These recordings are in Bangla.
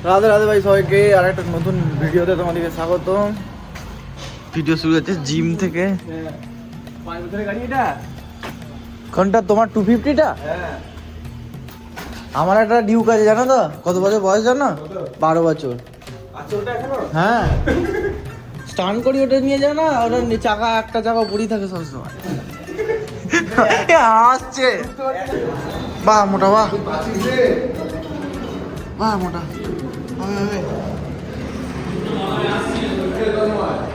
রাধে রাধে ভাই সবাইকে আর একটা নতুন ভিডিওতে তোমাদেরকে স্বাগত। ভিডিও শুরু হচ্ছে জিম থেকে। কোনটা তোমার 250টা? আমার একটা ডিউক আছে জানো তো? কত বছর বয়স জানো? 12 বছর। হ্যাঁ স্টান করি ওটা নিয়ে যাও না, ওটা চাকা একটা চাকা পড়ি থাকে সবসময়। আসছে বাহ মোটা, বাহ বাহ মোটা,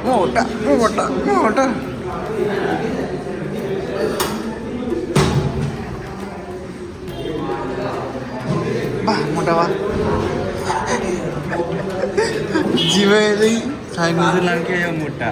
মোটা মোটা মোটা। বাহ মোটা, বাহ জিমে এলেই সাইকেল লাগে মোটা।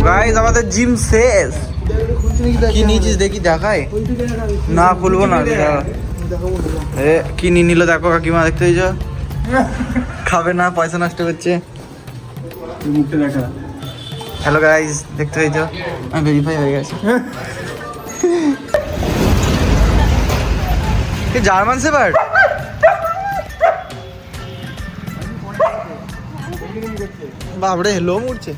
গাইস আমাদের জিম শেষ। কি নিয়েছিস দেখি, দেখাই না, খুলবো না। এ কি নিয়ে নিল দেখো কাকিমা, দেখতে দিয়েছ? খাবে না, পয়সা নষ্ট করছে। হ্যালো গাইস, দেখতে পেয়েছ আমি ভেরিফাই হয়ে গেছে। কি জার্মান শেপার্ড? বাবরে লোম উঠছে।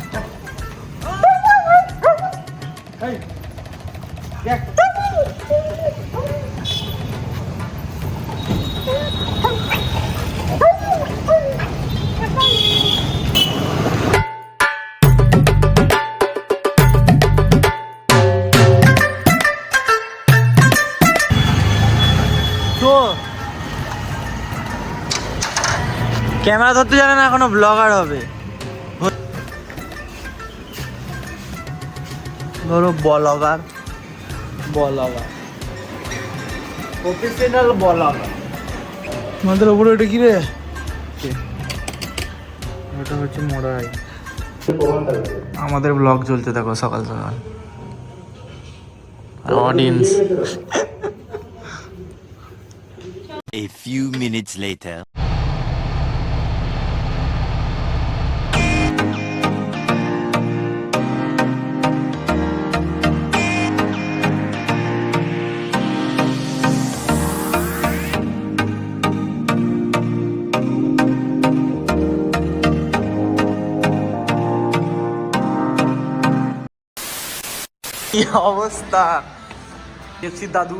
ক্যামেরা ধরতে জানে না, এখনো ব্লগার হবে। ধরো ব্লগার, ব্লগার, প্রফেশনাল ব্লগার। আমাদের ওপরে ওটা কি রে? ওটা হচ্ছে মোড়াই। আমাদের ব্লগ চলতে দেখো সকাল সকাল। Audience. A few minutes later. কি অবস্থা দেখছি দাদু।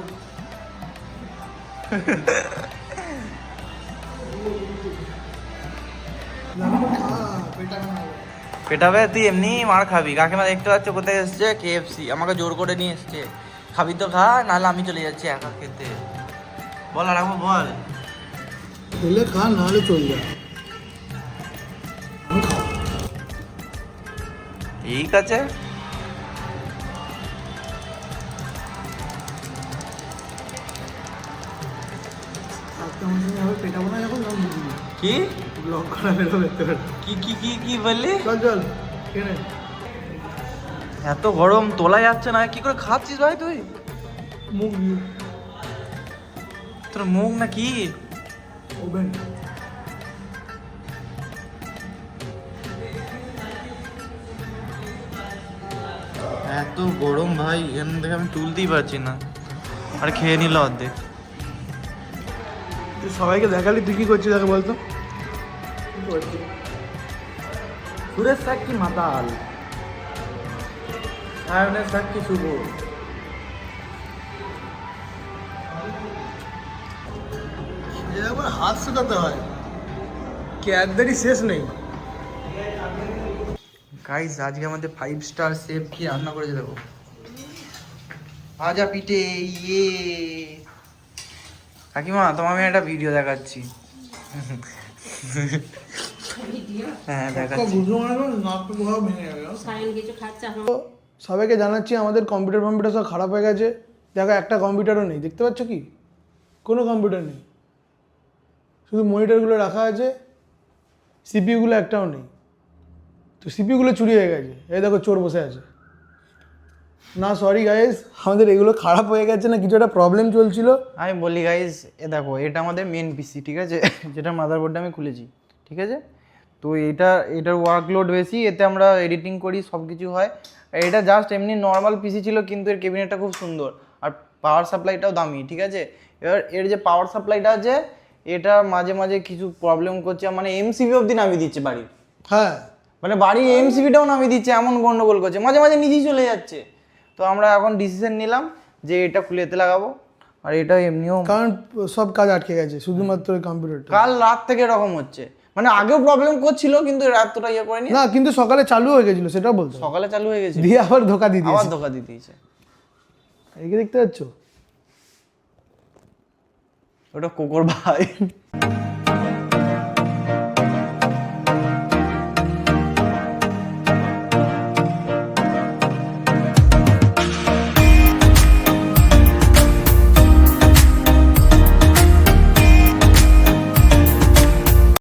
পেটাবে তুই, এমনি মার খাবি। কাকিমা দেখতে পাচ্ছ কোথায় এসছে? KFC আমাকে জোর করে নিয়ে এসছে। খাবি তো খা, নাহলে আমি চলে যাচ্ছি একা খেতে। বল আর রাখবো, বল খেলে খা, নাহলে চল যা। ঠিক আছে। পেটাবো না যখন কি ব্লগ করা বেরো দেখতে পারে। কি কি কি কি বললি? চল চল কেনে এত গরম তোলা যাচ্ছে না, কি করে খাচ্ছিস ভাই তুই? মুখ তোর মুখ না কি ওভেন। এত গরম ভাই, এখান থেকে আমি তুলতেই পারছি না। আর খেয়ে নিল অর্ধেক। তুই সবাইকে দেখালি, তুই কি করছিস দেখে বলতো? সুরেশ সাক্ষী মাতাল, সায়নের সাক্ষী শুভ। এরকম হাত শুকাতে হয়, ক্যাদদারি শেষ নেই। গাইস আজকে আমাদের 5 স্টার শেফ কি রান্না করেছে দেখো। ভাজা পিঠে, ইয়ে। কাকিমা তোমার আমি একটা ভিডিও দেখাচ্ছি। হ্যাঁ দেখাচ্ছি। সবাইকে জানাচ্ছি আমাদের কম্পিউটার সব খারাপ হয়ে গেছে। দেখো একটা কম্পিউটারও নেই, দেখতে পাচ্ছ কি? কোনো কম্পিউটার নেই। শুধু মনিটরগুলো রাখা আছে, সিপিইউগুলো একটাও নেই। তো সিপিইউগুলো চুরি হয়ে গেছে, এই দেখো চোর বসে আছে। না সরি গাইস, আমাদের এগুলো খারাপ হয়ে গেছে না, কিছু একটা প্রবলেম চলছিল। আমি বলি গাইজ, দেখো এটা আমাদের মেন পিসি, ঠিক আছে, যেটা মাদারবোর্ডটা আমি খুলেছি, ঠিক আছে। তো এটার ওয়ার্কলোড বেশি, এতে আমরা এডিটিং করি, সব কিছু হয়। এটা জাস্ট এমনি নর্মাল পিসি ছিল, কিন্তু এর ক্যাবিনেটটা খুব সুন্দর আর পাওয়ার সাপ্লাইটাও দামি, ঠিক আছে। এবার এর যে পাওয়ার সাপ্লাইটা আছে, এটা মাঝে মাঝে কিছু প্রবলেম করছে, মানে এমসিবি অবধি নামিয়ে দিচ্ছে বাড়ি, হ্যাঁ, মানে বাড়ি এমসিবিটাও নামিয়ে দিচ্ছে, এমন গন্ডগোল করছে, মাঝে মাঝে নিজেই চলে যাচ্ছে। তো আমরা এখন ডিসিশন নিলাম যে এটা খুলে এতে লাগাবো, আর এটা এমনিও কারণ সব কাজ আটকে গেছে শুধুমাত্র ওই কম্পিউটারটা। কাল রাত থেকে এরকম হচ্ছে, মানে আগেও প্রবলেম করছিল কিন্তু রাতটা ইয়ে করেনি। না কিন্তু সকালে চালু হয়ে গেছিল, সেটাও বলতে হবে। সকালে চালু হয়ে গেছে, দিয়ে আবার ধোকা দিয়ে আবার দিয়েছে। ধোকা দিয়ে দিয়েছে। এদিকে দেখতে পাচ্ছ, ওটা কোকর ভাই।